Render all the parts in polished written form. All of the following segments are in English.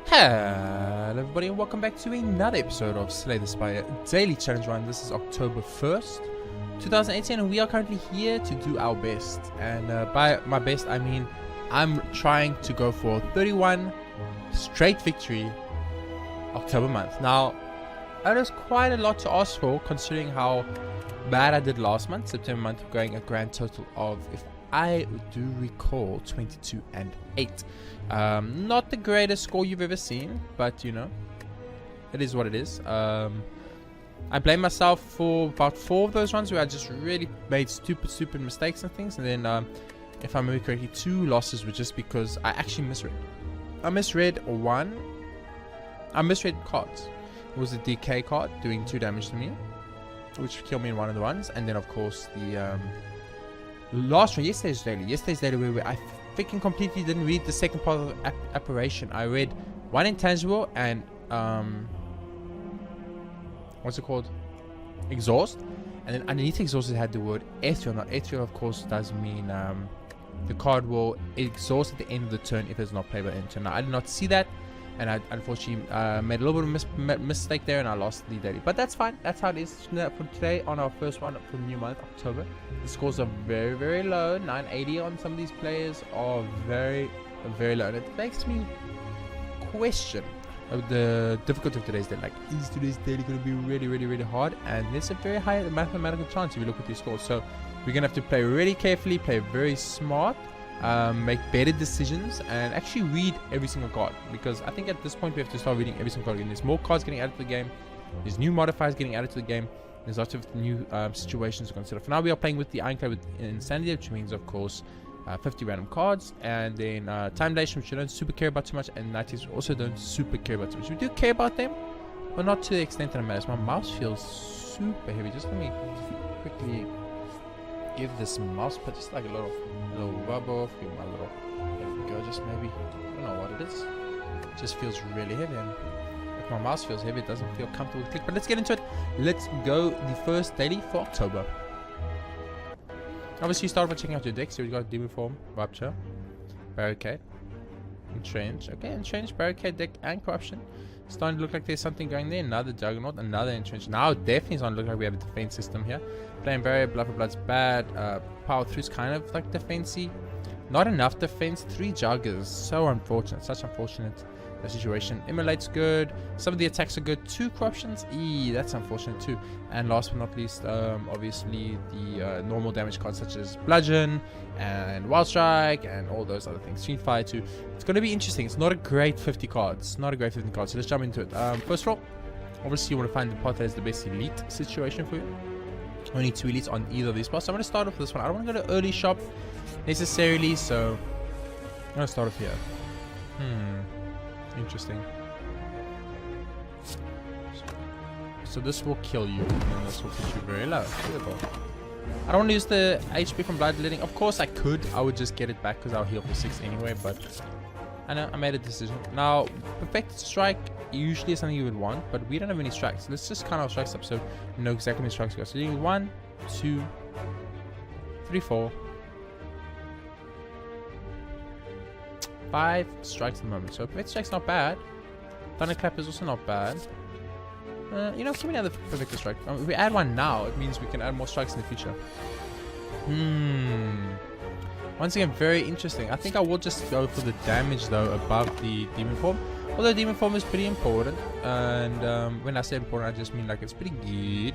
Hello everybody and welcome back to another episode of Slay the Spire Daily Challenge Run. This is October 1st, 2018 and we are currently here to do our best. And by my best I mean I'm trying to go for 31 straight victory October month. Now that is quite a lot to ask for considering how bad I did last month, September month, going a grand total of, if I do recall, 22 and 8. Not the greatest score you've ever seen, but you know, it is what it is. I blame myself for about 4 of those runs where I just really made stupid mistakes and things, and then if I remember correctly, 2 losses were just because I actually misread. I misread cards. It was a DK card doing 2 damage to me, which killed me in one of the runs, and then of course the last one, yesterday's daily where I freaking completely didn't read the second part of the apparition. I read one intangible and what's it called, exhaust, and then underneath exhaust it had the word ethereal. Now ethereal of course does mean the card will exhaust at the end of the turn if it's not played by the end of the turn. Now I did not see that, and I unfortunately made a little bit of mistake there, and I lost the daily. But that's fine. That's how it is for today on our first one for the new month, October. The scores are very low. 980 on some of these players are very low, and it makes me question the difficulty of today's day. Like, is today's daily going to be really hard? And there's a very high mathematical chance if you look at these scores. So we're going to have to play really carefully, play very smart, make better decisions, and actually read every single card, because I think at this point we have to start reading every single card again. There's more cards getting added to the game, there's new modifiers getting added to the game, there's lots of new situations to consider. For now we are playing with the Ironclad with Insanity, which means of course 50 random cards, and then time dilation, which we don't super care about too much, and nighties we also don't super care about too much. We do care about them, but not to the extent that it matters. My mouse feels super heavy. Just let me quickly give this mouse pad just like a little rub off. Give my little, there we go, just maybe, I don't know what it is, it just feels really heavy, and if my mouse feels heavy it doesn't feel comfortable to click. But let's get into it. Let's go the first daily for October. Obviously start by checking out your deck. So we've got Demon Form, Rupture, Barricade, Entrench. Okay, Entrench, Barricade deck and Corruption. Starting to look like there's something going there. Another Juggernaut, another Entrench. Now definitely starting to look like we have a defense system here. Playing Barrier, Blood for Blood's bad. Power 3 is kind of like defensey. Not enough defense. 3 Juggers. So unfortunate. Such unfortunate situation. Immolate's good. Some of the attacks are good. 2 Corruptions. That's unfortunate too. And last but not least, obviously the normal damage cards such as Bludgeon and Wild Strike and all those other things. Street Fire too. It's going to be interesting. It's not a great 50 cards. Not a great 50 cards. So let's jump into it. First of all, obviously you want to find the part that has the best elite situation for you. Only 2 elites on either of these spots. So I'm going to start off with this one. I don't want to go to early shop necessarily, so I'm going to start off here. Interesting. So this will kill you, and this will put you very low. Beautiful. I don't want to use the HP from Bloodletting. Of course I could. I would just get it back because I'll heal for 6 anyway, but I know I made a decision. Now, Perfect Strike usually is something you would want, but we don't have any strikes. Let's just count our strikes up so we know exactly how many strikes we got. So you need 1, 2, 3, 4, 5 strikes at the moment. So Perfect Strike's not bad. Thunderclap is also not bad. You know, give me another Perfect Strike. If we add 1 now, it means we can add more strikes in the future. Once again, very interesting. I think I will just go for the damage though above the Demon Form. Although Demon Form is pretty important, and when I say important I just mean like it's pretty good.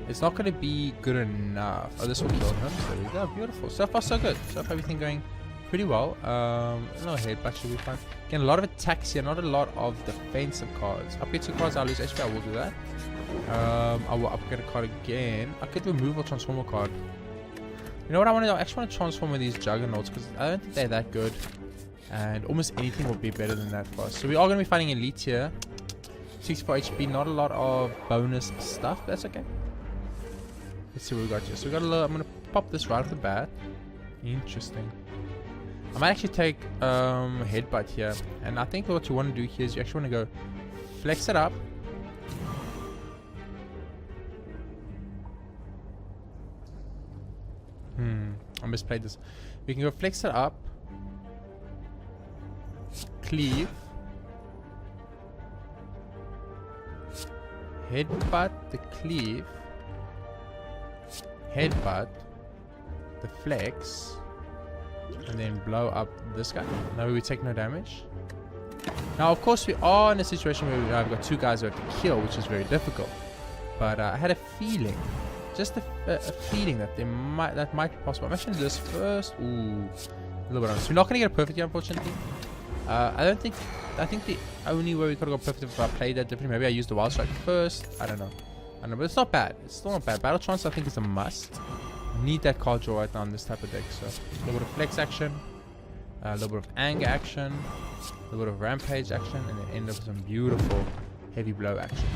It's not going to be good enough. Oh, this will kill him. There we go. Beautiful. So far so good. So far everything going pretty well. No headbutt should be fine. Again, a lot of attacks here, not a lot of defensive cards. Upgrade 2 cards, I'll lose HP, I will do that. I will upgrade a card again. I could remove a transformer card. You know what I want to do? I actually want to transform with these Juggernauts because I don't think they're that good. And almost anything will be better than that for us. So we are going to be fighting Elite here. 64 HP, not a lot of bonus stuff. That's okay. Let's see what we got here. So we got a little, I'm going to pop this right off the bat. Interesting. I might actually take Headbutt here. And I think what you want to do here is you actually want to go flex it up. I misplayed this. We can go flex it up, cleave, headbutt the cleave, headbutt the flex, and then blow up this guy. Now we take no damage. Now, of course, we are in a situation where I've got 2 guys who have to kill, which is very difficult. But I had a feeling, just a feeling that that might be possible. I'm actually going to do this first. Ooh, a little bit honest. We're not going to get it perfect here, unfortunately. I think the only way we could have got perfect if I played that differently. Maybe I used the wild strike first. I don't know, but it's not bad. It's still not bad. Battle trance I think is a must. Need that card draw right now on this type of deck. So a little bit of flex action, a little bit of anger action, a little bit of rampage action, and then end up with some beautiful heavy blow action.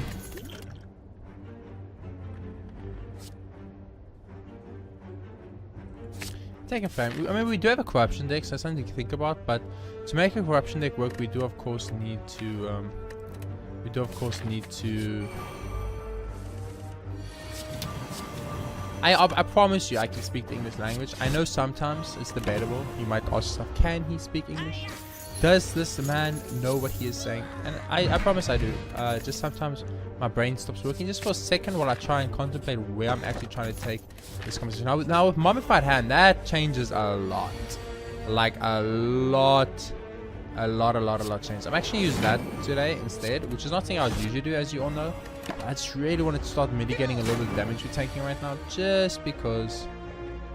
Taking flame. I mean, we do have a corruption deck, so that's something to think about. But to make a corruption deck work, we do of course need to. I promise you, I can speak the English language. I know sometimes it's debatable. You might ask yourself, can he speak English? Does this man know what he is saying? And I promise I do. Just sometimes my brain stops working just for a second while I try and contemplate where I'm actually trying to take this conversation. Now with Mummified Hand, that changes a lot. Like a lot changes. I'm actually using that today instead, which is not something I would usually do, as you all know. I just really wanted to start mitigating a little bit of damage we're taking right now, just because.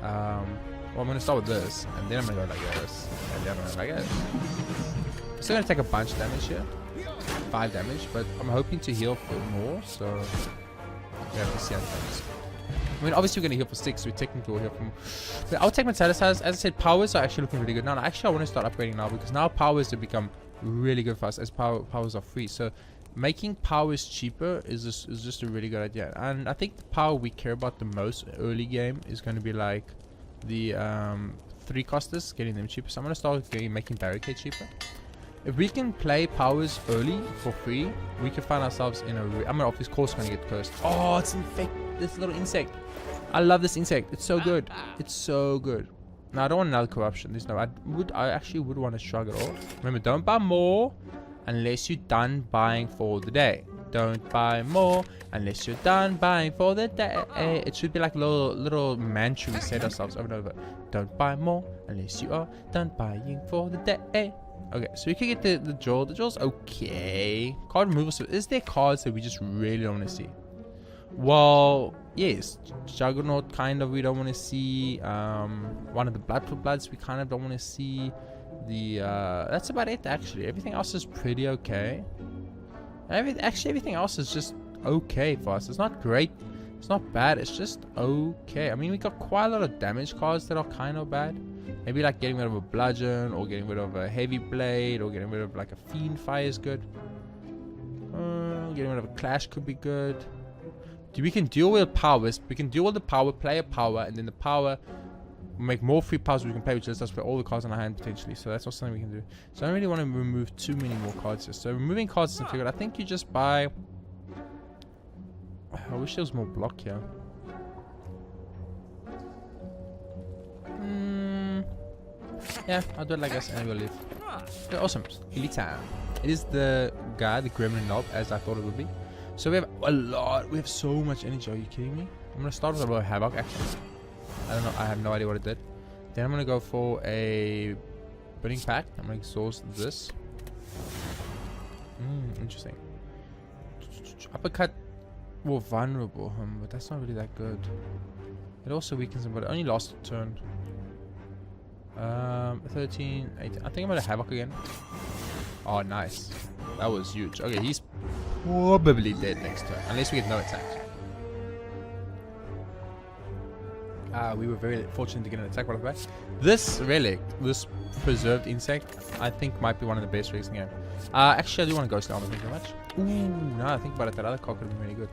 Well, I'm going to start with this, and then I'm going to go like this, and then I'm going to go like this. I'm still going to take a bunch of damage here. 5 damage, but I'm hoping to heal for more, so we have to see how it goes. I mean, obviously we're going to heal for 6, so we technically will heal for more. But I'll take my Metallus. As I said, powers are actually looking really good now. Actually, I want to start upgrading now, because now powers have become really good for us, as powers are free. So making powers cheaper is just a really good idea. And I think the power we care about the most early game is going to be like the 3 costers, getting them cheaper. So I'm going to start making barricade cheaper. If we can play powers early for free, we can find ourselves in a. I mean, of course, going to get cursed. Oh, it's this little insect. I love this insect. It's so good. It's so good. Now I don't want another corruption. There's no. I actually would want to shrug it off. Remember, don't buy more unless you're done buying for the day. Don't buy more unless you're done buying for the day. It should be like little mantra we set ourselves over and over. Don't buy more unless you are done buying for the day. Okay, so we can get the draw. The draw's okay. Card removal. So is there cards that we just really don't want to see? Well, yes. Juggernaut, kind of, we don't want to see. One of the Blood for Bloods, we kind of don't want to see. That's about it, actually. Everything else is pretty okay. Actually, everything else is just okay for us. It's not great. It's not bad. It's just okay. I mean, we got quite a lot of damage cards that are kind of bad. Maybe like getting rid of a bludgeon, or getting rid of a heavy blade, or getting rid of like a fiend fire is good. Getting rid of a clash could be good. We can deal with powers. We can deal with the power, play a power, and then the power make more free powers we can play, which lets us play all the cards in our hand potentially. So that's also something we can do. So I don't really want to remove too many more cards here. So removing cards isn't figured. I think you just buy. I wish there was more block here. Yeah, I'll do it like this and we'll leave. Okay, awesome. Elite time. It is the guy, the Gremlin Knob, as I thought it would be. So we have a lot. We have so much energy. Are you kidding me? I'm gonna start with a little Havoc actually. I don't know. I have no idea what it did. Then I'm gonna go for a Burning Pact. I'm gonna exhaust this. Interesting. Uppercut. More vulnerable, but that's not really that good. It also weakens him, but it only lasts a turn. 13, 18. I think I'm gonna Havoc again. Oh, nice. That was huge. Okay, he's probably dead next turn, unless we get no attacks. We were very fortunate to get an attack right off the bat. This relic, this preserved insect, I think might be one of the best relics in the game. Actually, I do want to Ghost Armor, thank you very much. Ooh, now I think about it, that other card could have been really good.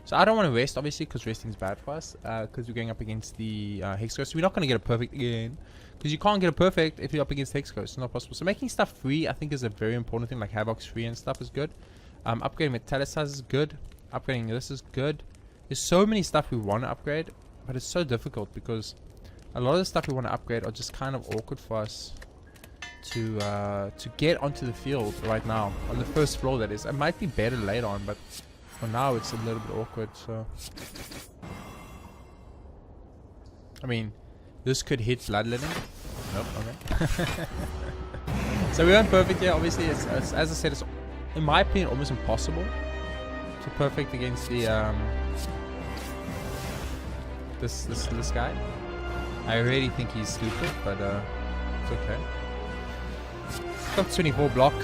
So I don't want to rest, obviously, because resting is bad for us. Because we're going up against the Hex Ghost. So we're not going to get a perfect again. Because you can't get a perfect if you're up against Hex Ghost. It's not possible. So making stuff free, I think, is a very important thing. Like Havoc's free and stuff is good. Upgrading Metallus is good. Upgrading this is good. There's so many stuff we want to upgrade. But it's so difficult because a lot of the stuff we want to upgrade are just kind of awkward for us to get onto the field right now. On the first floor, that is. It might be better later on, but For now, it's a little bit awkward, so... I mean, this could hit bloodletting. Nope, okay. So we weren't perfect here, obviously. It's, as I said, it's, in my opinion, almost impossible to perfect against the, this guy. I really think he's stupid, but, it's okay. Got 24 block.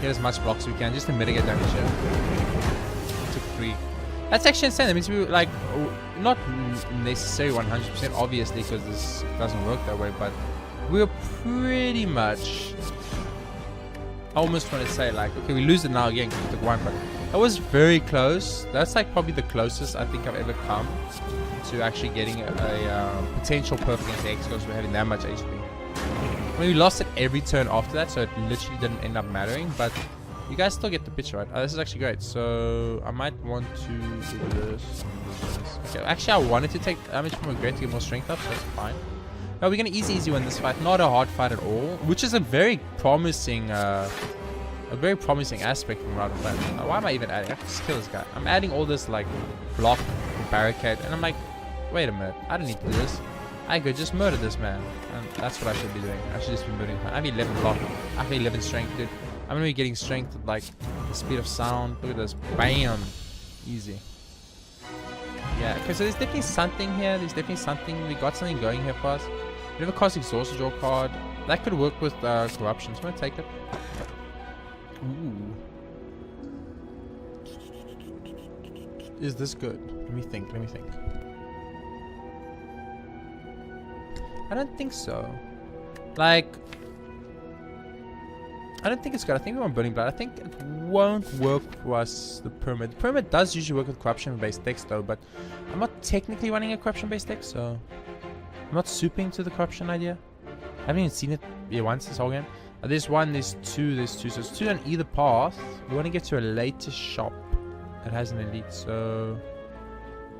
Get as much blocks as we can, just to mitigate damage here. Took 3. That's actually insane. That means we were like, not necessarily 100% obviously, because this doesn't work that way, but we were pretty much, I almost want to say like, okay, we lose it now again because we took 1, but that was very close. That's like probably the closest I think I've ever come to actually getting a potential perfect against X, because we're having that much HP. I mean, we lost it every turn after that, so it literally didn't end up mattering, but you guys still get the picture, right? Oh, this is actually great. So I might want to do this. Okay, actually I wanted to take damage from a great to get more strength up, so that's fine. No, we're gonna easy win this fight. Not a hard fight at all, which is a very promising aspect from Route of Play. Why am I even adding? I can just kill this guy. I'm adding all this like block, barricade, and I'm like, wait a minute, I don't need to do this. I could just murder this man, and that's what I should be doing. I should just be murdering him. I have 11 block, I have 11 strength, dude. I'm gonna be getting strength at like the speed of sound. Look at this, bam, easy. Yeah, okay, so there's definitely something here. There's definitely something. We got something going here for us. We have a cost exhaust draw card that could work with corruption. So I'm gonna take it. Ooh, is this good? Let me think. Let me think. I don't think so. Like, I don't think it's good. I think we want Burning Blood. I think it won't work for us, the Pyramid. The Pyramid does usually work with corruption-based decks though, but I'm not technically running a corruption-based deck, so I'm not souping to the corruption idea. I haven't even seen it once this whole game. There's 1, there's 2, there's 2. So it's 2 on either path. We want to get to a later shop that has an elite, so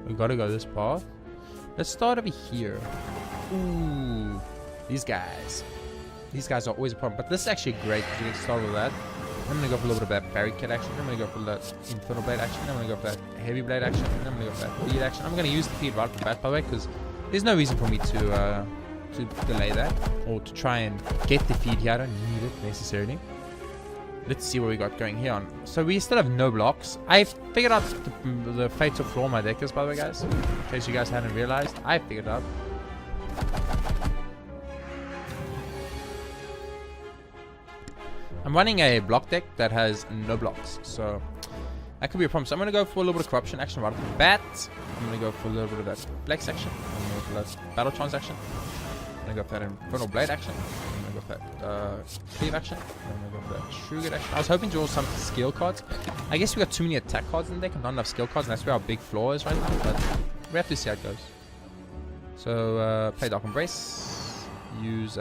we got to go this path. Let's start over here. Ooh, these guys. These guys are always a problem, but this is actually great because we can start with that. I'm gonna go for a little bit of that barricade action. I'm gonna go for that infernal blade action. I'm gonna go for that heavy blade action. I'm gonna go for that feed action. I'm gonna use the feed right off the bat, by the way, because there's no reason for me to delay that or to try and get the feed here. I don't need it necessarily. Let's see what we got going here on. So we still have no blocks. I've figured out the fatal flaw my deck is, by the way, guys. In case you guys hadn't realized, I figured it out. I'm running a block deck that has no blocks, so that could be a problem. So I'm going to go for a little bit of corruption action right off the bat. I'm going to go for a little bit of that flex action. I'm going to go for that battle trance action. I'm going to go for that infernal blade action. I'm going to go for that cleave action. I'm going to go for that trigger action. I was hoping to draw some skill cards. I guess we got too many attack cards in the deck and not enough skill cards, and that's where our big flaw is right now, but we have to see how it goes. So play Dark Embrace. Use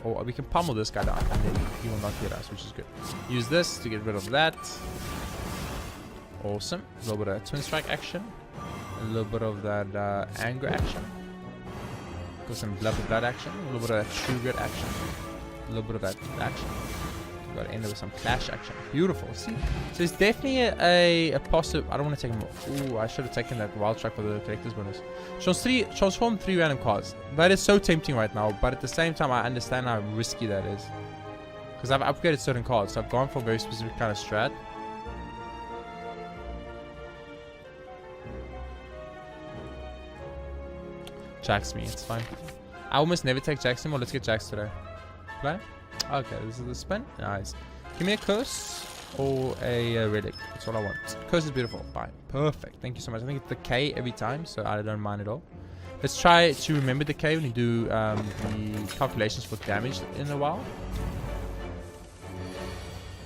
or we can pummel this guy down and then he will not hit us, which is good. Use this to get rid of that. Awesome. A little bit of twin strike action. A little bit of that anger action. Got some blood action. A little bit of that trigger action. A little bit of that action. Got to end it with some clash action. Beautiful. See? So it's definitely a possible. I don't want to take him. Ooh, I should have taken that wild strike for the collector's bonus. Transform 3 random cards. That is so tempting right now, but at the same time, I understand how risky that is. Because I've upgraded certain cards, so I've gone for a very specific kind of strat. Jax me, it's fine. I almost never take Jax anymore. Let's get Jax today. Play? Okay, this is the spin. Nice. Give me a curse or a relic. That's all I want. Curse is beautiful. Fine. Perfect. Thank you so much. I think it's the K every time, so I don't mind at all. Let's try to remember the K when you do the calculations for damage in a while.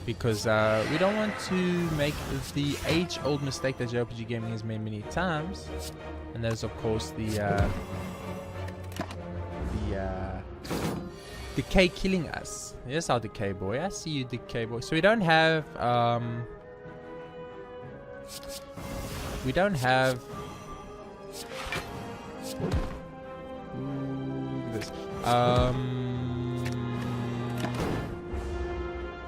Because we don't want to make the age-old mistake that JayRPGaming has made many times. And there's, of course, the decay killing us. Yes, our decay boy. I see you, decay boy. So we don't have ooh, look at this.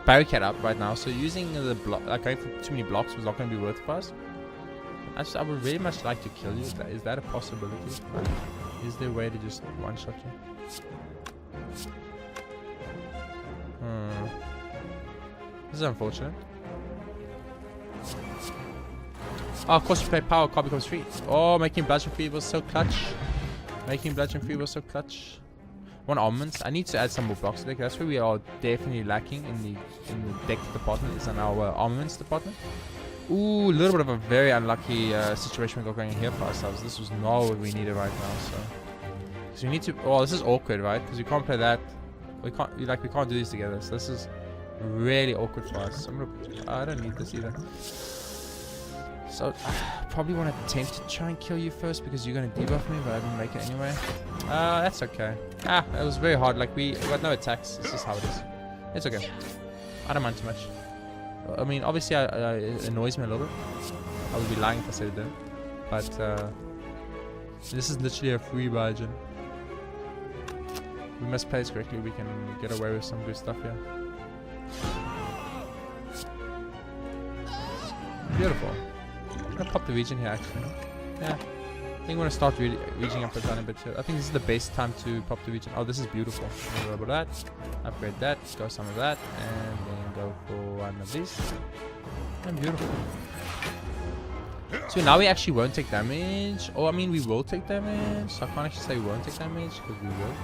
barricade up right now, so using the block, like going for too many blocks was not going to be worth it for us. I would very much like to kill you. Is that a possibility? Like, is there a way to just one-shot you? This is unfortunate. Oh, of course you play power, card becomes free. Oh, making bludgeon free was so clutch. Making bludgeon free was so clutch. One armaments. I need to add some more blocks to deck. That's where we are definitely lacking in the deck department, is in our armaments department. Ooh, a little bit of a very unlucky situation we got going here for ourselves. This was not what we needed right now, so. Because we need to. Oh, this is awkward, right? Because we can't play that. We can't do these together. So this is really awkward for us. I don't need this either. So probably want to attempt to try and kill you first because you're gonna debuff me, but I didn't make it anyway. That's okay. It was very hard. Like we got no attacks. This is how it is. It's okay. I don't mind too much. I mean, obviously, it annoys me a little bit. I would be lying if I said it didn't. But this is literally a free margin. We must play this correctly. We can get away with some good stuff here. Beautiful. I'm gonna pop the region here actually. Yeah. I think I'm gonna start reaching up and down a bit too. I think this is the best time to pop the region. Oh, this is beautiful. A little bit of that. Upgrade that. Go some of that. And then go for one of these. And beautiful. So now we actually won't take damage. Oh, I mean, we will take damage. So I can't actually say we won't take damage because we will.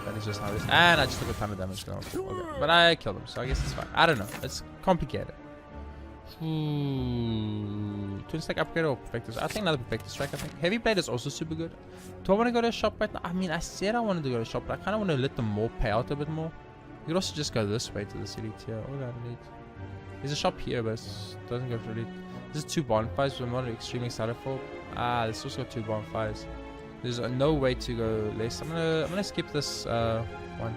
That is just how it is. And I just took a ton of damage. Okay. But I killed him, so I guess it's fine. I don't know. It's complicated. Twin stack upgrade or perfectus? I think another perfectus strike. I think heavy blade is also super good. Do I want to go to a shop right now? I mean, I said I wanted to go to a shop, but I kind of want to let them more pay out a bit more. You could also just go this way to this elite here. Oh, that elite. There's a shop here, but it doesn't go to elite. This is 2 bonfires, which I'm not extremely excited for. This also got 2 bonfires. There's no way to go less. I'm gonna skip this one.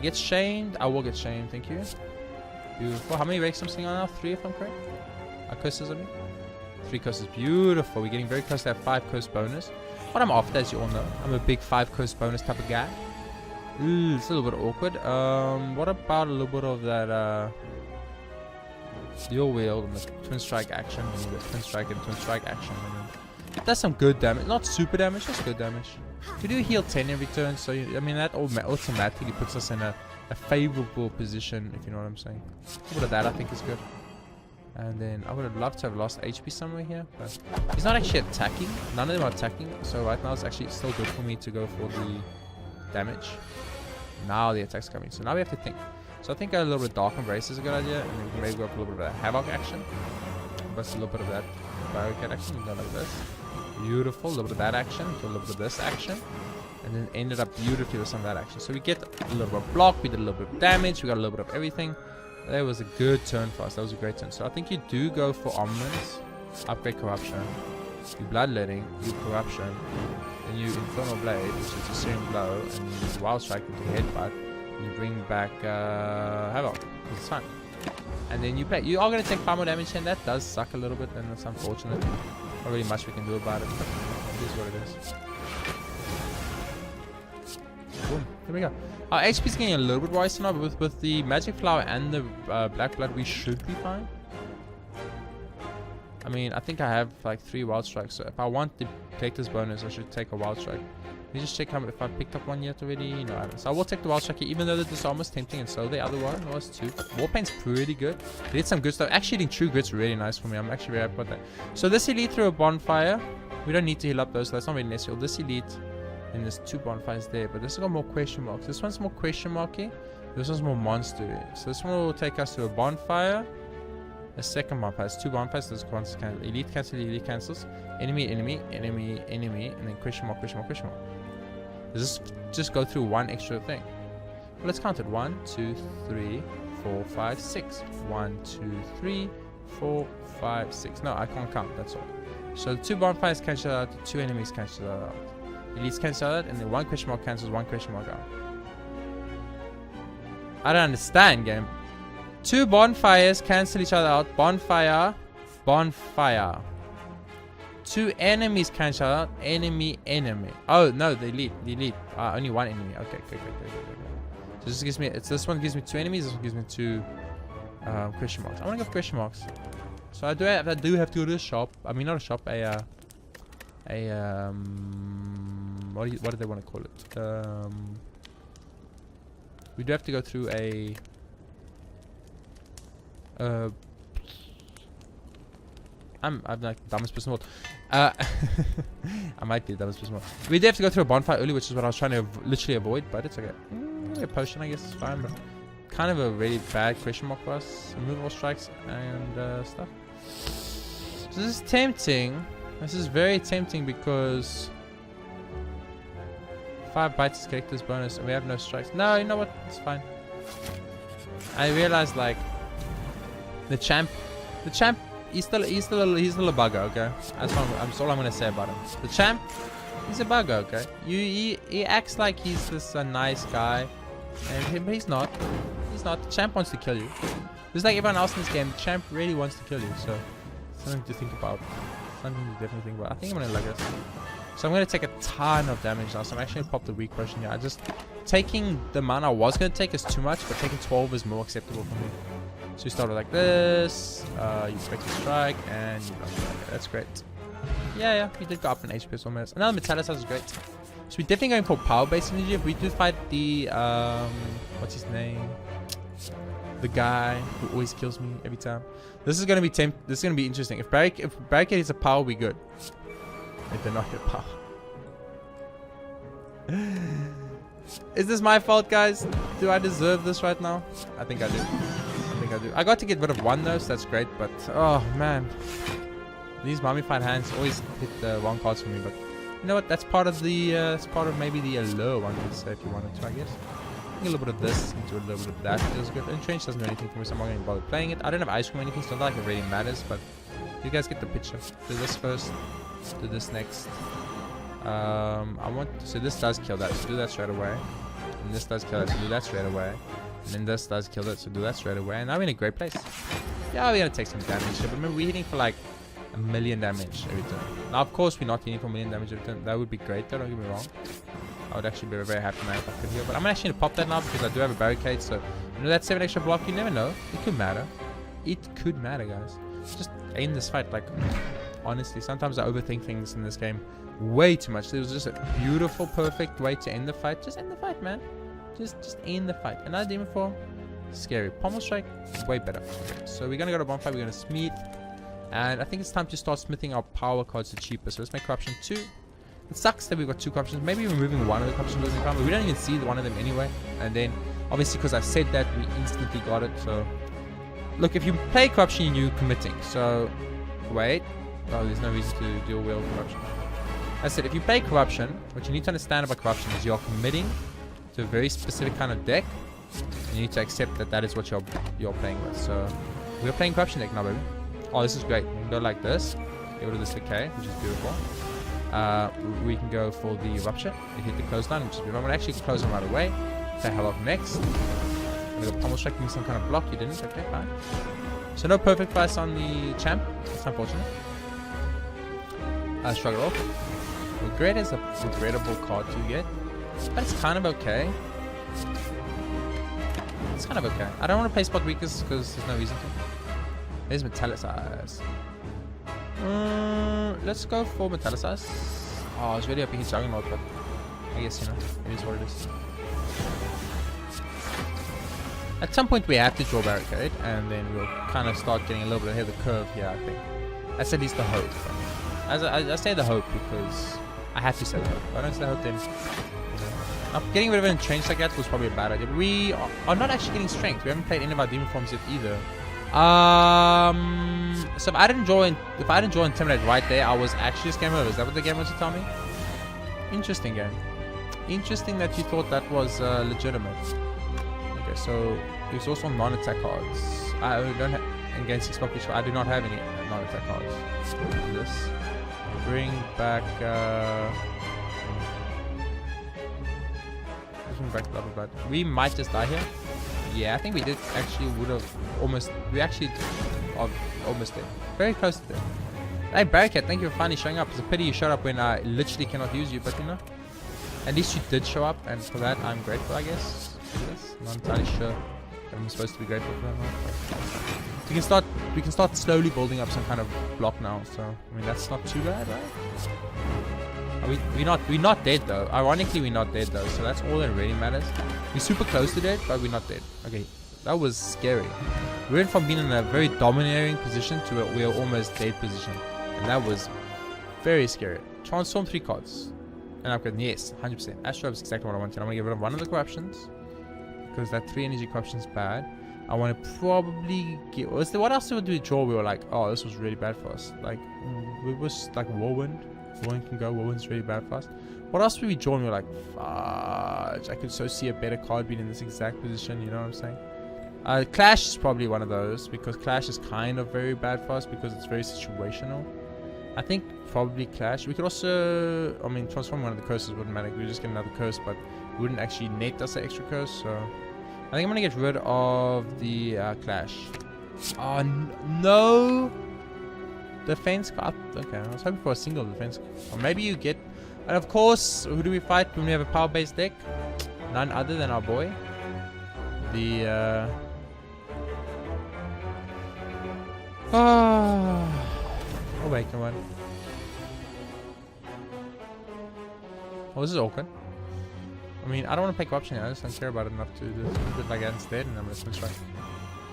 Get shamed. I will get shamed. Thank you. Beautiful. How many rakes I'm sitting on now? 3 if I'm correct. Curses on me. 3 curses. Beautiful. We're getting very close to that 5 curse bonus. What I'm after, as you all know, I'm a big 5 curse bonus type of guy. Ooh, it's a little bit awkward. What about a little bit of that dual wield and the twin strike action? And the twin strike and twin strike action. It does some good damage. Not super damage, just good damage. We do heal 10 every turn, so I mean that automatically puts us in a favorable position, if you know what I'm saying. A little bit of that I think is good. And then I would have loved to have lost HP somewhere here, but he's not actually attacking. None of them are attacking, so right now it's actually still good for me to go for the damage. Now the attack's coming, so now we have to think. So I think a little bit of Dark Embrace is a good idea, and then we can maybe go for a little bit of that Havoc action. Plus a little bit of that Barricade action, we go like this. Beautiful, a little bit of that action, a little bit of this action. And then ended up beautifully with some of that action. So we get a little bit of block, we did a little bit of damage, we got a little bit of everything. That was a good turn for us. That was a great turn. So I think you do go for armaments, upgrade corruption, you bloodletting, you corruption, and you infernal blade, which is a searing blow, and you wild strike into headbutt, and you bring back havoc. It's fine. And then you play. You are going to take 5 more damage, and that does suck a little bit, and it's unfortunate. Not really much we can do about it, but it is what it is. Boom. There we go. Our HP is getting a little bit worse now, but with the magic flower and the black blood, we should be fine. I mean, I think I have like 3 wild strikes, so if I want to take this bonus, I should take a wild strike. Let me just check how if I picked up one yet already. No, I haven't. So I will take the wild strike here, even though the disarm is tempting, and so the other one was 2. Warpaint's pretty good. They did some good stuff. Actually, hitting True Grit's really nice for me. I'm actually very happy about that. So this elite through a bonfire. We don't need to heal up those, so that's not really necessary. This elite. And there's 2 bonfires there, but this has got more question marks. This one's more question marky. This one's more monstery. So this one will take us to a bonfire. A second bonfire. It's 2 bonfires. So this one's cancel. Elite cancel. Elite cancels. Enemy, enemy, enemy, enemy, and then question mark, question mark, question mark. Does this just go through 1 extra thing? Well, let's count it. 1, 2, 3, 4, 5, 6. 1, 2, 3, 4, 5, 6. No, I can't count. That's all. So the 2 bonfires cancel out. The 2 enemies cancel out. Elites cancel out, and then 1 question mark cancels 1 question mark out. I don't understand, game. 2 bonfires cancel each other out. Bonfire, bonfire. 2 enemies cancel out. Enemy, enemy. Oh no, the elite. Only 1 enemy. Okay. So this gives me. This one gives me 2 enemies. This one gives me 2 Question marks. I want to go question marks. So I do have to go to a shop. I mean, not a shop. What do they want to call it? We do have to go through a. I'm like the dumbest person in the world. I might be the dumbest person in the world. We do have to go through a bonfire early, which is what I was trying to literally avoid, but it's okay. A potion, I guess, is fine, but kind of a really bad question mark for us. Remove all strikes and stuff. So this is tempting. This is very tempting because 5 bites is character's bonus, and we have no strikes. No, you know what? It's fine. I realized like the champ. He's still a bugger, okay? That's all I'm gonna say about him. The champ, he's a bugger, okay? He acts like he's this nice guy, but he's not. He's not. The champ wants to kill you. Just like everyone else in this game, the champ really wants to kill you. So something to think about. Something to definitely think about. I think I'm gonna like this. So I'm gonna take a ton of damage now. So I'm actually gonna pop the weak potion here. Taking the amount I was gonna take is too much, but taking 12 is more acceptable for me. So you start with like this, you expect to strike, and you don't strike. That's great. Yeah, we did go up in HP almost. Another Metallicize is great. So we're definitely going for power-based energy. If we do fight the, what's his name? The guy who always kills me every time. This is gonna be interesting. If barricade is a power, we good. If they're not hit power. Is this my fault, guys? Do I deserve this right now? I think I do. I got to get rid of one though, so that's great, but oh man, these mummified hands always hit the wrong cards for me. But you know what? That's part of the maybe the allure, one could say, if you wanted to, I guess. A little bit of this into a little bit of that feels good. Entrench doesn't do anything for me, so I'm not going to bother playing it. I don't have ice cream or anything, so not like it really matters, but you guys get the picture. Do this first, do this next. So this does kill that, so do that straight away. And this does kill that, so do that straight away. And then this does kill it, so do that straight away. And now we're in a great place. Yeah, we're gonna take some damage here, but remember we're hitting for like 1,000,000 damage every turn. Now of course we're not hitting for 1,000,000 damage every turn. That would be great though, don't get me wrong. I would actually be a very happy man if I could heal. But I'm actually gonna pop that now because I do have a barricade, so you know that 7 extra block, you never know. It could matter. It could matter, guys. Just end this fight. Like honestly, sometimes I overthink things in this game way too much. There was just a beautiful, perfect way to end the fight. Just end the fight, man. Just end the fight. Another demon form, scary. Pommel strike, way better. Okay, so we're gonna go to bonfire. We're gonna smith, and I think it's time to start smithing our power cards to cheaper. So let's make corruption 2. It sucks that we've got 2 corruptions. Maybe removing one of the corruptions losing power, but we don't even see one of them anyway. And then obviously because I said that, we instantly got it. So look, if you play corruption, you're committing. So wait, oh, there's no reason to deal well with corruption. I said if you play corruption, what you need to understand about corruption is you're committing to a very specific kind of deck, and you need to accept that that is what you're playing with. So we're playing corruption deck now, baby. Oh, this is great. We can go like this, get rid of this decay, which is beautiful. We can go for the rupture and hit the clothesline, which is beautiful. I'm gonna actually close them right away. Play hell off next. I'm gonna almost strike me some kind of block. You didn't. Okay, fine. So no perfect price on the champ. It's unfortunate. Shrug it off. Regret is a regrettable card to get. But it's kind of okay. It's kind of okay. I don't want to play spot weakest because there's no reason to. There's Metallicize. Let's go for Metallicize. Oh, I was really hoping he's Juggernaut, but I guess, you know, it is what it is. At some point we have to draw barricade, and then we'll kind of start getting a little bit ahead of the curve here, I think. That's at least the hope. I say the hope because I have to say the hope. If I don't say the hope, then... Now, getting rid of an entrench like that was probably a bad idea. But we are not actually getting strength. We haven't played any of our demon forms yet either. So if I didn't draw intimidate right there, I was actually just game over. Is that what the game wants to tell me? Interesting game. Interesting that you thought that was legitimate. Okay, so exhaust on non-attack cards. I don't have against 6 block, I do not have any non-attack cards. So do this. Bring back. But we might just die here. Yeah, I think we did actually would have almost. We actually are almost there. Very close to there. Hey, Barricade, thank you for finally showing up. It's a pity you showed up when I literally cannot use you, but you know, at least you did show up, and for that I'm grateful, I guess. Yes, not entirely sure I'm supposed to be grateful for that now. We can start slowly building up some kind of block now. So I mean that's not too bad, right? We're not dead though. Ironically, we're not dead though. So that's all that really matters. We're super close to dead, but we're not dead. Okay, that was scary. We went from being in a very domineering position to a we're almost dead position, and that was very scary. Transform 3 cards. And upgrade, yes, 100%. Astro is exactly what I wanted. I'm gonna get rid of one of the corruptions because that 3 energy corruption is bad. I want to probably get. What else did we draw? We were like, oh, this was really bad for us. Like, we was like Whirlwind. Whirlwind can go. Whirlwind's really bad for us. What else did we draw? And we were like, fudge. I could so see a better card being in this exact position. You know what I'm saying? Clash is probably one of those because Clash is kind of very bad for us because it's very situational. I think probably Clash. We could also, I mean, transform one of the curses wouldn't matter. We just get another curse, but it wouldn't actually net us an extra curse. So I think I'm gonna get rid of the Clash. Oh no! Defense card. Okay, I was hoping for a single defense. Or maybe you get. And of course, who do we fight when we have a power-based deck? None other than our boy. The Awaken one. Oh, this is awkward. I mean, I don't want to play corruption here. I just don't care about it enough to do it like that instead, and I'm just gonna try.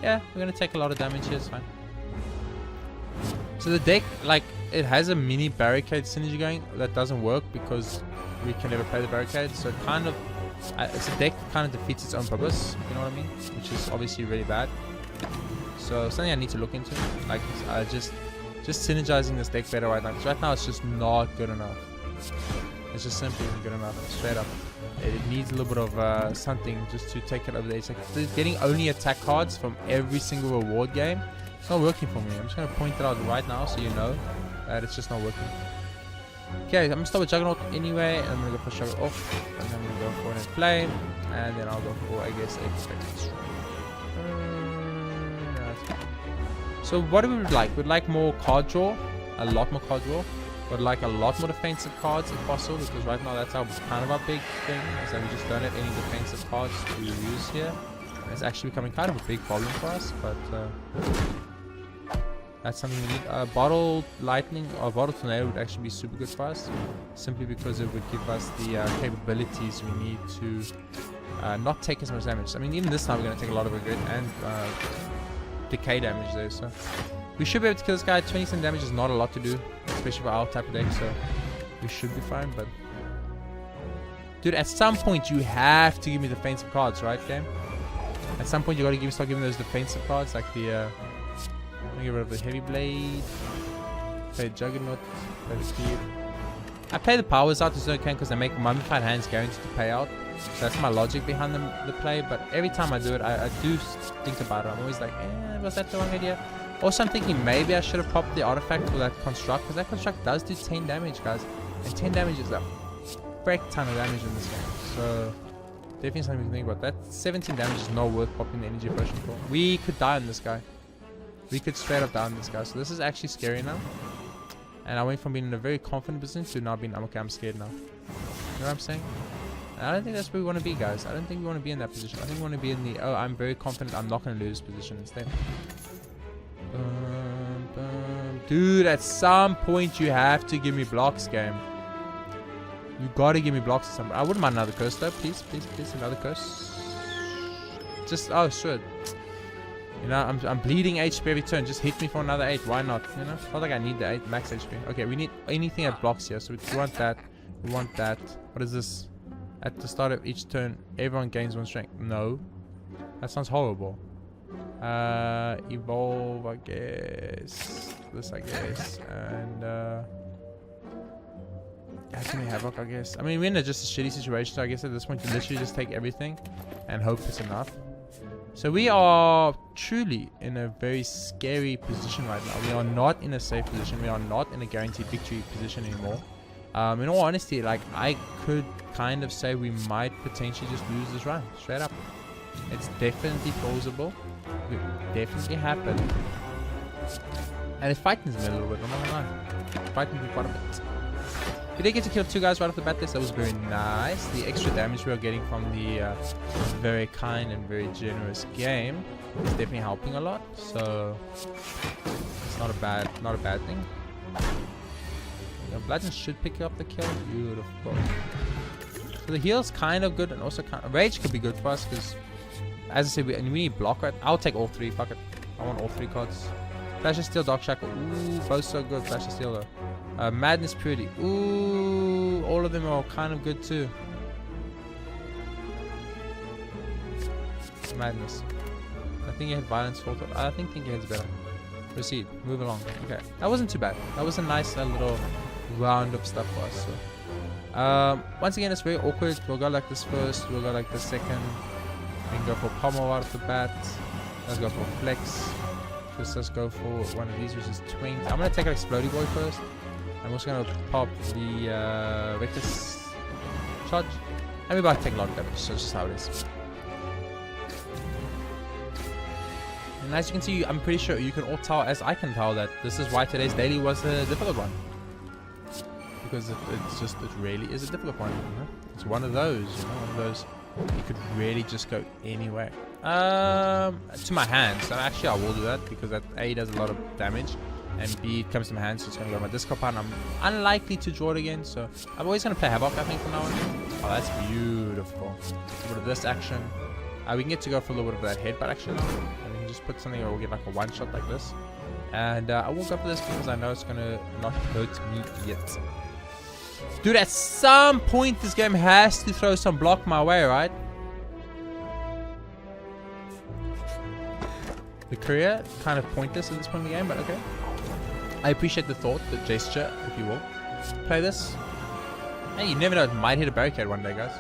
Yeah, we're gonna take a lot of damage here. It's fine. So the deck, like, it has a mini barricade synergy going that doesn't work because we can never play the barricade. So kind of, it's a deck that kind of defeats its own purpose. You know what I mean? Which is obviously really bad. So something I need to look into, like, just synergizing this deck better right now. Because right now it's just not good enough. It's just simply isn't good enough. Straight up, it needs a little bit of something just to take it over the edge. Like getting only attack cards from every single reward game. It's not working for me. I'm just gonna point it out right now so you know that it's just not working. Okay, I'm gonna start with Juggernaut anyway, and I'm gonna go for Struggle off, and then I'm gonna go for an Flame, and then I'll go for, I guess, Expected Strike. So what do we like? We'd like more card draw, a lot more card draw. We'd like a lot more defensive cards if possible, because right now that's kind of our big thing, is that we just don't have any defensive cards to use here. And it's actually becoming kind of a big problem for us, but that's something we need. Bottle Lightning or Bottle Tornado would actually be super good for us, simply because it would give us the capabilities we need to not take as much damage. I mean, even this time we're going to take a lot of regret and decay damage there, so we should be able to kill this guy. 20% damage is not a lot to do, especially for our type of deck, so we should be fine. But dude, at some point you have to give me defensive cards, right, game? At some point you gotta start giving those defensive cards, like the I'm gonna get rid of the Heavy Blade, play Juggernaut, play the Speed. I play the powers out as I can because they make mummified hands guaranteed to pay out. So that's my logic behind the play, but every time I do it, I do think about it. I'm always like, was that the wrong idea? Also, I'm thinking maybe I should have popped the artifact for that construct, because that construct does do 10 damage, guys. And 10 damage is a frick ton of damage in this game. So, definitely something we can think about. That 17 damage is not worth popping the energy potion for. We could die on this guy. We could straight up die on this guy. So, this is actually scary now. And I went from being in a very confident position to now being, okay, I'm scared now. You know what I'm saying? And I don't think that's where we want to be, guys. I don't think we want to be in that position. I think we want to be in the, oh, I'm very confident I'm not going to lose position instead. Dude, at some point you have to give me blocks, game. You gotta give me blocks at some point. I wouldn't mind another curse though. Please, please, please, another curse. Just, oh shit. You know, I'm bleeding HP every turn. Just hit me for another 8. Why not? You know, it's not like I need the 8 max HP. Okay, we need anything that blocks here. So we want that. We want that. What is this? At the start of each turn, everyone gains 1 strength. No. That sounds horrible. Evolve, I guess. This, I guess. And Give me Havoc, I guess. I mean, we're in just a shitty situation, so I guess at this point you literally just take everything and hope it's enough. So we are truly in a very scary position right now. We are not in a safe position. We are not in a guaranteed victory position anymore. In all honesty, like, I could kind of say we might potentially just lose this run, straight up. It's definitely plausible. It could definitely happen. And it's fighting me a little bit, I'm not gonna lie. It's fighting me quite a bit. We did get to kill 2 guys right off the bat there, so that was very nice. The extra damage we were getting from the very kind and very generous game is definitely helping a lot. So it's not a bad thing. Bludgeon should pick up the kill. Beautiful. So the heal's kind of good, and also rage could be good for us because, as I said, we need block, right? I'll take all 3. Fuck it. I want all 3 cards. Flash of Steel, Dark Shackle. Ooh, both so good. Flash of Steel though. Madness, Purity. Ooh, all of them are kind of good too. Madness. I think you had Violence, Fault. I think you had better. Proceed. Move along. Okay, that wasn't too bad. That was a nice little round of stuff for us. So, once again, it's very awkward. We'll go like this first. We'll go like this second. We can go for Pommel out of the bat. Let's go for Flex. Let's go for one of these, which is Twink. I'm gonna take an Exploding Boy first. I'm also gonna pop the Reckless Charge. And we're about to take a lot of damage, so it's just how it is. And as you can see, I'm pretty sure you can all tell, as I can tell, that this is why today's daily was a difficult one. Because it really is a difficult one. You know? It's one of those, one of those you could really just go anywhere. To my hands, and actually I will do that because that A does a lot of damage, and B it comes to my hands, so it's gonna go to my discard pile. I'm unlikely to draw it again, so I'm always gonna play Havoc, I think, from now on. Oh, that's beautiful. A little bit of this action. We can get to go for a little bit of that headbutt action now, and we can just put something, or we'll get like a one shot like this. And I will go for this because I know it's gonna not hurt me yet. Dude, at some point this game has to throw some block my way, right? The career kind of pointless at this point in the game, but okay. I appreciate the thought, the gesture, if you will. Play this. Hey, you never know, it might hit a barricade one day, guys.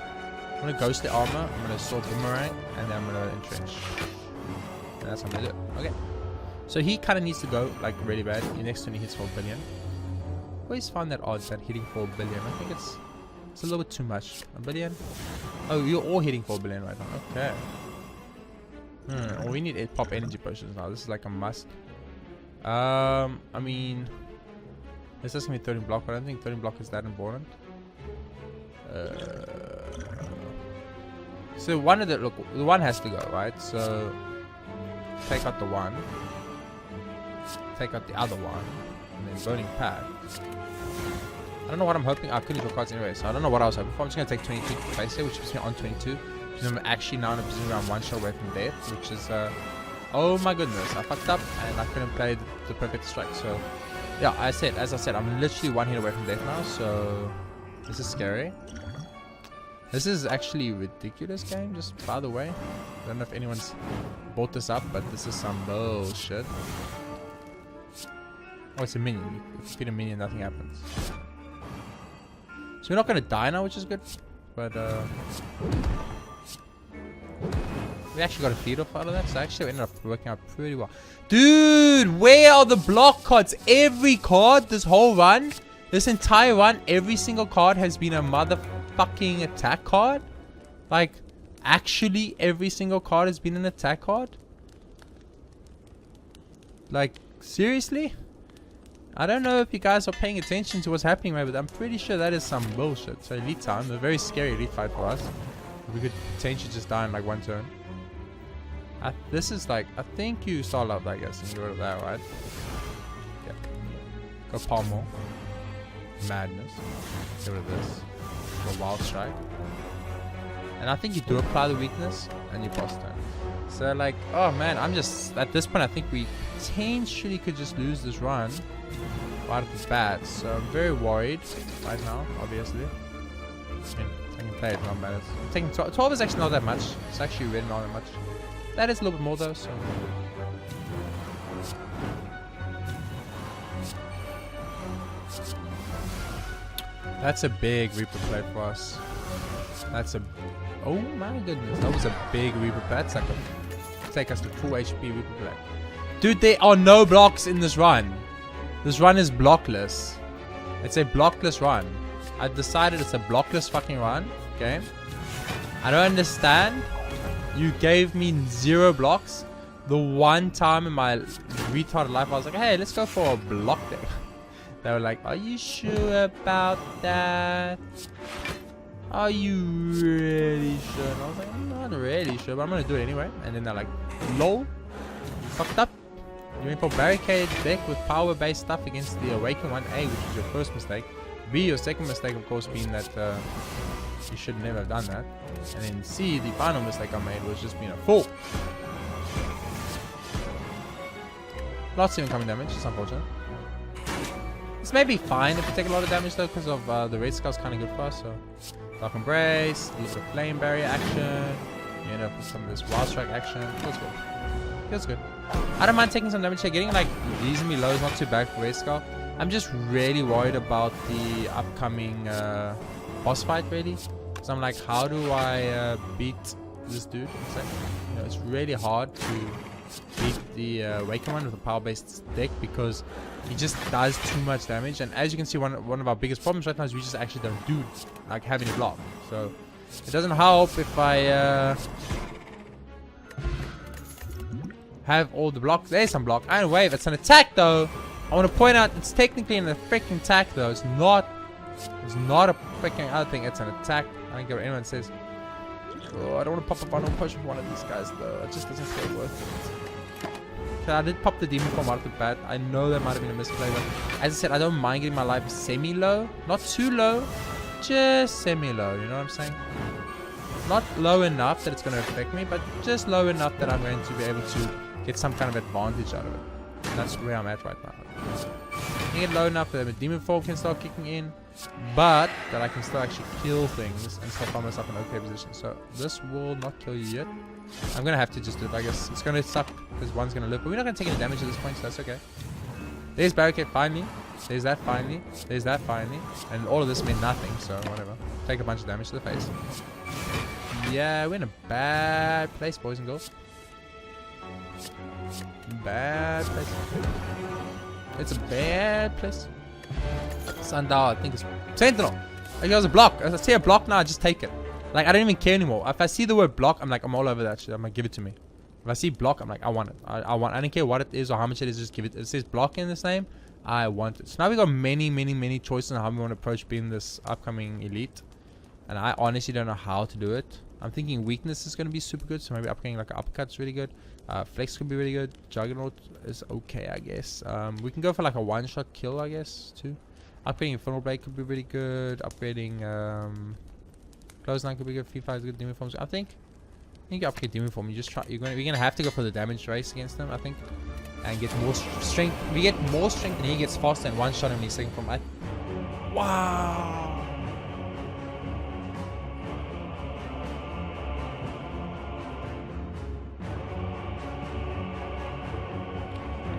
I'm gonna ghost the armor, I'm gonna sword boomerang, and then I'm gonna entrench. And that's how I'm gonna do it. Okay. So he kind of needs to go like really bad. Your next turn he hits for a billion. Always find that odds that hitting for a billion. I think it's a little bit too much. A billion? Oh, you're all hitting for a billion right now. Okay. Well, we need pop energy potions now. This is like a must. I mean, this is gonna be 13 block, but I don't think 13 block is that important. So one of the the one has to go, right? So take out the one, take out the other one, and then burning pad. I don't know what I'm hoping. I couldn't draw cards anyway, so I don't know what I was hoping for. I'm just gonna take 22 to face here, which puts me on 22. Because I'm actually now in a position where I'm one shot away from death, which is oh my goodness, I fucked up and I couldn't play the perfect strike. So yeah, as I said, I'm literally one hit away from death now. So this is scary. This is actually a ridiculous game, just by the way. I don't know if anyone's bought this up, but this is some bullshit. Oh, it's a minion. If you feed a minion, nothing happens. So we're not gonna die now, which is good. But we actually got a feed off out of that, so actually it ended up working out pretty well. Dude, where are the block cards? Every card this whole run, this entire run, every single card has been a motherfucking attack card. Like, actually every single card has been an attack card. Like, seriously? I don't know if you guys are paying attention to what's happening, right, but I'm pretty sure that is some bullshit. So elite time, a very scary elite fight for us. We could potentially just die in like one turn. This is like, I think you start out, I guess, and get rid of that, right? Yeah. Go Pommel. Madness. Get rid of this. Go Wild Strike. And I think you do apply the weakness, and you boss turn. So like, oh man, I'm just, at this point, I think we potentially could just lose this run right off the bat. So I'm very worried right now, obviously. I can play it, not bad. Taking 12 is actually not that much. It's actually really not that much. That is a little bit more though, so. That's a big Reaper play for us. That's a, oh my goodness, that was a big Reaper play. That's like a, take us to full HP Reaper play. Dude, there are no blocks in this run. This run is blockless. It's a blockless run. I decided it's a blockless fucking run. Okay. I don't understand. You gave me 0 blocks. The one time in my retarded life I was like, hey, let's go for a block day. They were like, are you sure about that? Are you really sure? And I was like, I'm not really sure, but I'm gonna do it anyway. And then they're like, lol, you fucked up. You went for barricade deck with power-based stuff against the Awaken one. A, which was your first mistake. B, your second mistake, of course, being that you should never have done that. And then C, the final mistake I made was just being a fool. Lots of incoming damage, it's unfortunate. This may be fine if we take a lot of damage though, because of the red skull's kind of good for us. So, Dark Embrace, use the Flame Barrier action. You end up with some of this Wild Strike action. Feels good. Feels good. I don't mind taking some damage here. Getting like reasonably low is not too bad for red skull. I'm just really worried about the upcoming boss fight, really. So I'm like, how do I beat this dude? It's like, you know, it's really hard to beat the Awaken one with a power-based deck because he just does too much damage. And as you can see, one of our biggest problems right now is we just actually don't do like have any block. So it doesn't help if I have all the block. There's some block. Iron Wave. It's an attack though. I want to point out it's technically an freaking attack though. It's not a freaking other thing. It's an attack. I don't care what anyone says. Oh, I don't want to pop a bundle push with one of these guys though. It just doesn't feel worth it. So I did pop the demon form out of the bat. I know that might have been a misplay, but as I said, I don't mind getting my life semi-low. Not too low, just semi-low. You know what I'm saying? Not low enough that it's going to affect me, but just low enough that I'm going to be able to get some kind of advantage out of it. And that's where I'm at right now. You get low enough that the demon form can start kicking in, but that I can still actually kill things and still find myself in an okay position. So this will not kill you yet. I'm gonna have to just do it, I guess. It's gonna suck because one's gonna live, but we're not gonna take any damage at this point, so that's okay. There's barricade finally. There's that finally. There's that finally. And all of this meant nothing, so whatever. Take a bunch of damage to the face. Yeah, we're in a bad place, boys and girls. Bad place. It's a bad place. Sundial, I think it's Sentinel. Like, there's a block. If I see a block now, I just take it. Like, I don't even care anymore. If I see the word block, I'm like, I'm all over that shit. I'm like, give it to me. If I see block, I'm like, I want it. I don't care what it is or how much it is, just give it. It says block in this name, I want it. So now we got many choices on how we want to approach being this upcoming elite. And I honestly don't know how to do it. I'm thinking weakness is going to be super good. So maybe upgrading like an uppercut is really good. Flex could be really good. Juggernaut is okay, I guess. We can go for like a one-shot kill, I guess, too. Upgrading Infernal Blade could be really good. Upgrading Close Line could be good. Free Fire is good. Demon Forms, I think. You can upgrade Demon Form. You just try. You're gonna have to go for the damage race against them, I think, and get more strength. We get more strength, and he gets faster and one shot him in his second form. Wow.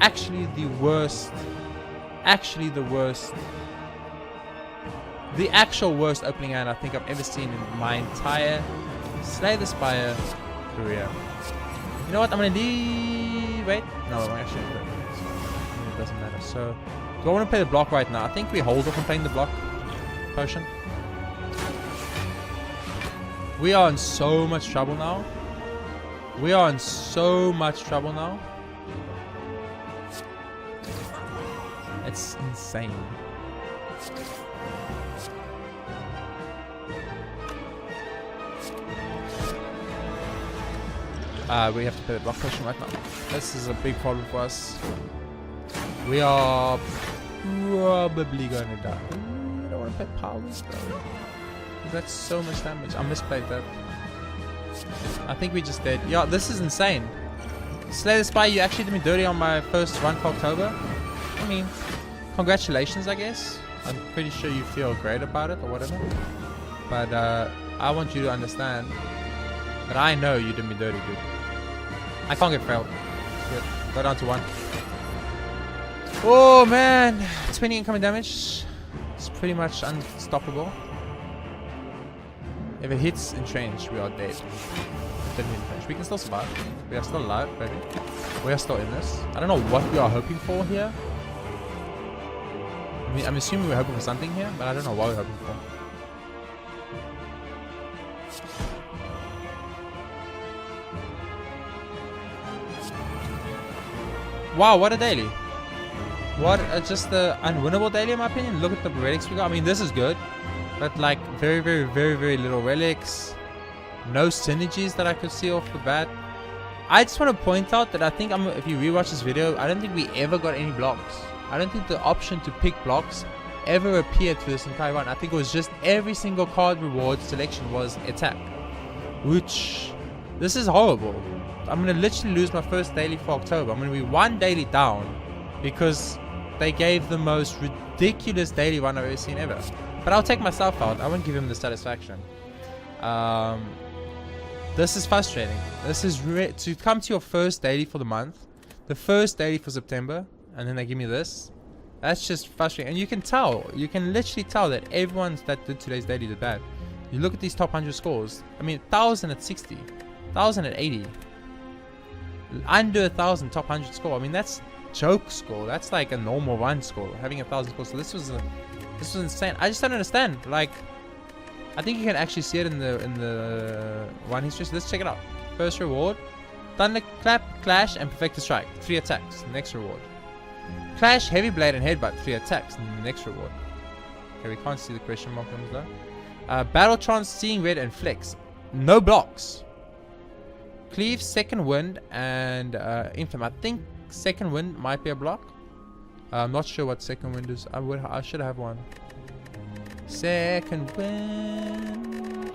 Actually the worst. The actual worst opening hand I think I've ever seen in my entire Slay the Spire career. You know what? I'm gonna leave. Wait, no, I'm actually. It doesn't matter. So, do I want to play the block right now? I think we hold off on playing the block potion. We are in so much trouble now. It's insane. We have to play the block potion right now. This is a big problem for us. We are probably going to die. I don't want to play powers though. That's so much damage. I misplayed that. I think we just did. Yeah, this is insane. Slay the Spire, you actually did me dirty on my first run for October. I mean, congratulations, I guess. I'm pretty sure you feel great about it or whatever. But I want you to understand that I know you did me dirty, dude. I can't get failed. Good. Go down to 1. Oh man, 20 incoming damage. It's pretty much unstoppable. If it hits entrench, we are dead. Didn't hit entrench. We can still survive. We are still alive, baby. We are still in this. I don't know what we are hoping for here. I mean, I'm assuming we're hoping for something here, but I don't know what we're hoping for. Wow, what a daily. what? Just the unwinnable daily, in my opinion. Look at the relics we got. I mean, this is good, but like very, very, very, very little relics. No synergies that I could see off the bat. I just want to point out that I think if you rewatch this video, I don't think we ever got any blocks. I don't think the option to pick blocks ever appeared through this entire run. I think it was just every single card reward selection was attack, which this is horrible. I'm gonna literally lose my first daily for October. I'm gonna be one daily down because they gave the most ridiculous daily run I've ever seen ever. But I'll take myself out. I won't give him the satisfaction. This is frustrating. This is to come to your first daily for the month, the first daily for September, and then they give me this. That's just frustrating. And you can tell, you can literally tell that everyone that did today's daily did bad. You look at these top 100 scores. I mean, 1,000 at 60, 1,000 at 80, under 1,000 top 100 score. I mean, that's joke score. That's like a normal run score. Having 1,000 scores. So this was insane. I just don't understand. Like, I think you can actually see it in the one history. So let's check it out. First reward: Thunderclap, Clash, and Perfected Strike. 3 attacks. Next reward: Clash, Heavy Blade, and Headbutt. 3 attacks. Next reward. Okay, we can't see the question mark on though. Battle Trance, Seeing Red, and Flex. No blocks. Cleave, Second Wind, and Infam. I think Second Wind might be a block. I'm not sure what Second Wind is. I should have one. Second Wind.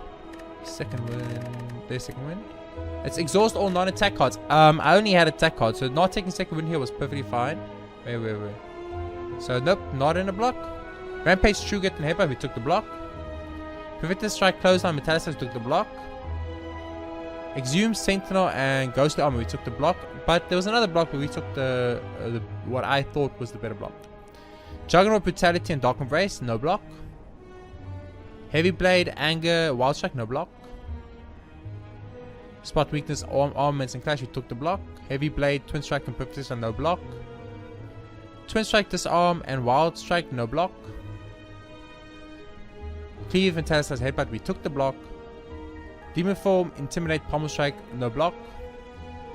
Second Wind. There's Second Wind. It's exhaust all non-attack cards. I only had attack cards, so not taking Second Wind here was perfectly fine. Wait. So nope, not in a block. Rampage, True Grit, and Headbutt. We took the block. Perfected Strike, Clothesline, Metallicized. Took the block. Exhume, Sentinel, and Ghostly Armor. We took the block, but there was another block, but we took the what I thought was the better block. Juggernaut, Brutality, and Dark Embrace. No block. Heavy Blade, Anger, Wild Strike. No block. Spot Weakness, Armaments, and Clash. We took the block. Heavy Blade, Twin Strike, and Perfect Strike. No block. Twin Strike, Disarm, and Wild Strike. No block. Cleave, Metallicized, Headbutt. We took the block. Demon Form, Intimidate, Pommel Strike. No block.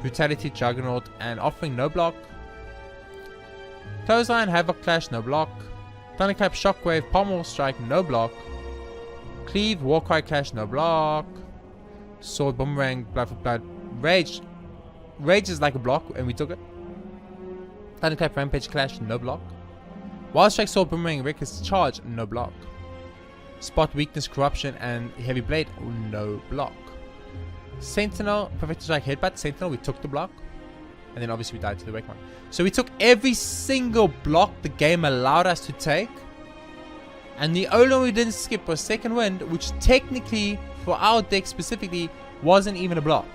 Brutality, Juggernaut, and Offering. No block. Clothesline, Havoc, Clash. No block. Thunderclap, Shockwave, Pommel Strike. No block. Cleave, Warcry, Clash. No block. Sword, Boomerang, Blood for Blood. Rage is like a block, and we took it. Thunderclap, Rampage, Clash. No block. Wild Strike, Sword, Boomerang, Reckless Charge. No block. Spot Weakness, Corruption, and Heavy Blade. No block. Sentinel, Perfect Strike, Headbutt. Sentinel, we took the block. And then obviously we died to the Wake one. So we took every single block the game allowed us to take. And the only one we didn't skip was Second Wind, which technically, for our deck specifically, wasn't even a block.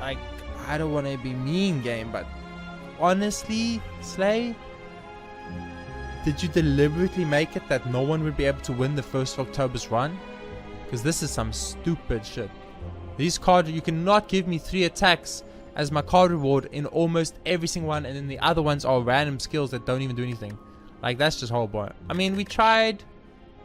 Like, I don't want to be mean, game, but honestly, Slay, did you deliberately make it that no one would be able to win the 1st of October's run? Because this is some stupid shit. These cards, you cannot give me 3 attacks as my card reward in almost every single one, and then the other ones are random skills that don't even do anything. Like, that's just horrible. I mean, we tried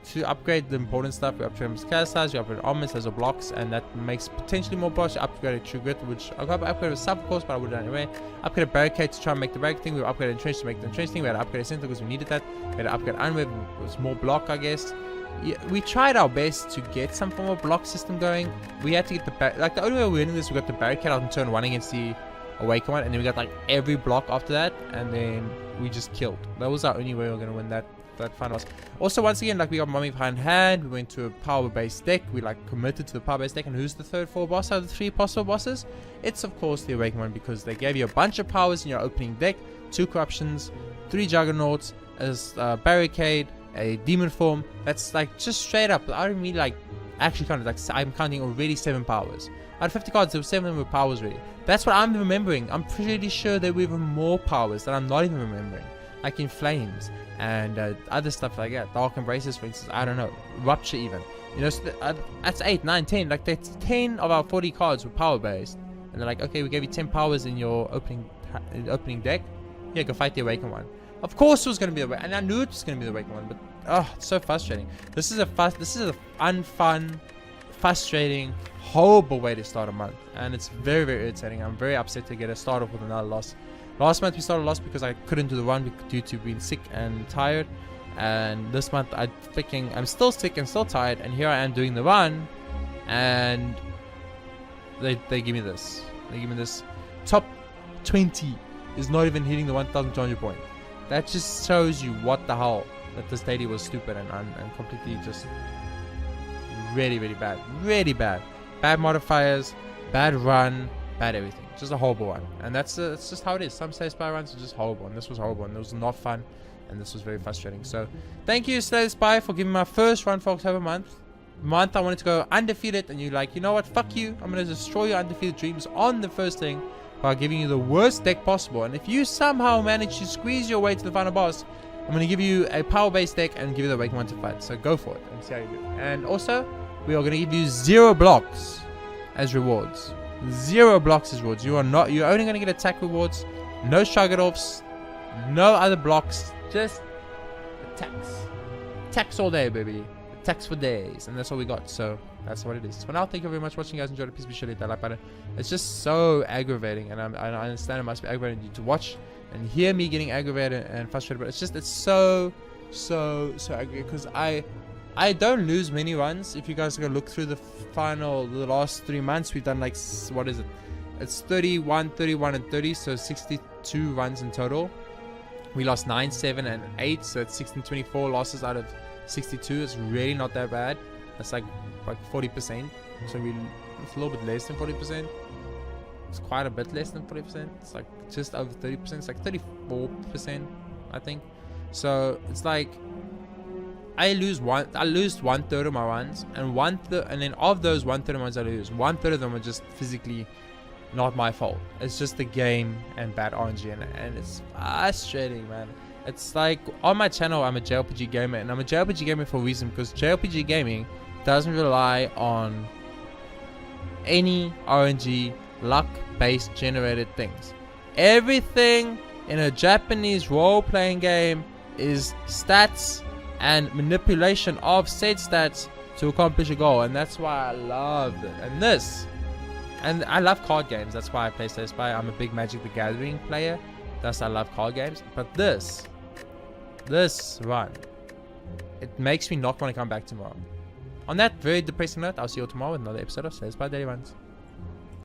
to upgrade the important stuff. We upgraded class size, we upgraded armors as a blocks, and that makes potentially more blocks. We upgraded True Grit, which I got upgraded Sub, of course, but I would have done anyway. Upgraded Barricade to try and make the barricade thing. We upgraded Entrench to make the Entrench thing. We had to upgrade Center because we needed that. We had to upgrade Unweb, it was more block, I guess. Yeah, we tried our best to get some form of block system going. We had to get the only way we're winning this, we got the Barricade out in turn 1 against the Awaken one, and then we got like every block after that, and then we just killed. That was our only way we were gonna win that final boss. Also, once again, like, we got Mummy behind hand. We went to a power-based deck. We like committed to the power-based deck. And who's the third for boss out of the 3 possible bosses? It's of course the Awaken one, because they gave you a bunch of powers in your opening deck: 2 corruptions, 3 juggernauts, as Barricade, a demon form. That's like just straight up. I don't mean like actually counted. Like, I'm counting already 7 powers. Out of 50 cards, there were 7 of them with powers already. That's what I'm remembering. I'm pretty sure there were even more powers that I'm not even remembering, like in Flames and other stuff like that. Dark Embraces, for instance. I don't know. Rupture even. You know, so that's 8, 9, 10. Like, that's 10 of our 40 cards were power based. And they're like, okay, we gave you 10 powers in your opening deck. Yeah, go fight the Awaken one. Of course it was going to be the Awaken, and I knew it was going to be the Awaken one, but oh, it's so frustrating. This is a unfun, frustrating, horrible way to start a month, and it's very, very irritating. I'm very upset to get it started with another loss. Last month we started lost because I couldn't do the run due to being sick and tired. And this month I'm still sick and still tired, and here I am doing the run, and they give me this. They give me this. Top 20 is not even hitting the 1,200 point. That just shows you what the hell, that this lady was stupid and completely just really bad. Really bad. Bad modifiers, bad run, bad everything. Just a horrible one. And that's just how it is. Some Slay the Spire runs are just horrible, and this was horrible, and it was not fun, and this was very frustrating. So thank you, Slay the Spire, for giving me my first run for October month. I wanted to go undefeated, and you're like, you know what, fuck you, I'm gonna destroy your undefeated dreams on the first thing by giving you the worst deck possible. And if you somehow manage to squeeze your way to the final boss, I'm gonna give you a power-based deck and give you the Awakening one to fight. So go for it and see how you do. And also, we are gonna give you 0 blocks as rewards. 0 blocks as rewards. You're only gonna get attack rewards, no shrug-it-offs, no other blocks, just attacks. Attacks all day, baby. Attacks for days, and that's all we got. So that's what it is. For now, thank you very much for watching, guys. Enjoyed it. Please be sure to hit that like button. It's just so aggravating, and I understand it must be aggravating to watch and hear me getting aggravated and frustrated, but it's so aggravating, because I don't lose many runs. If you guys are gonna look through the last 3 months, we've done like, what is it? It's 31, 31, and 30, so 62 runs in total. We lost 9, 7, and 8, so it's 16, 24 losses out of 62. Is really not that bad. That's like 40%. So it's a little bit less than 40%. It's quite a bit less than 40%. It's like just over 30%. It's like 34%, I think. So it's like I lose 1/3 of my runs, and and then of those 1/3 of runs I lose, 1/3 of them are just physically not my fault. It's just the game and bad RNG, and it's frustrating, man. It's like, on my channel, I'm a JRPG gamer, and I'm a JRPG gamer for a reason, because JRPG gaming doesn't rely on any RNG, luck-based generated things. Everything in a Japanese role-playing game is stats and manipulation of said stats to accomplish a goal, and that's why I love it. And I love card games. That's why I play Slay the Spire. I'm a big Magic the Gathering player. Thus, I love card games. But this run, it makes me not want to come back tomorrow. On that very depressing note, I'll see you all tomorrow with another episode of Slay the Spire Daily Runs.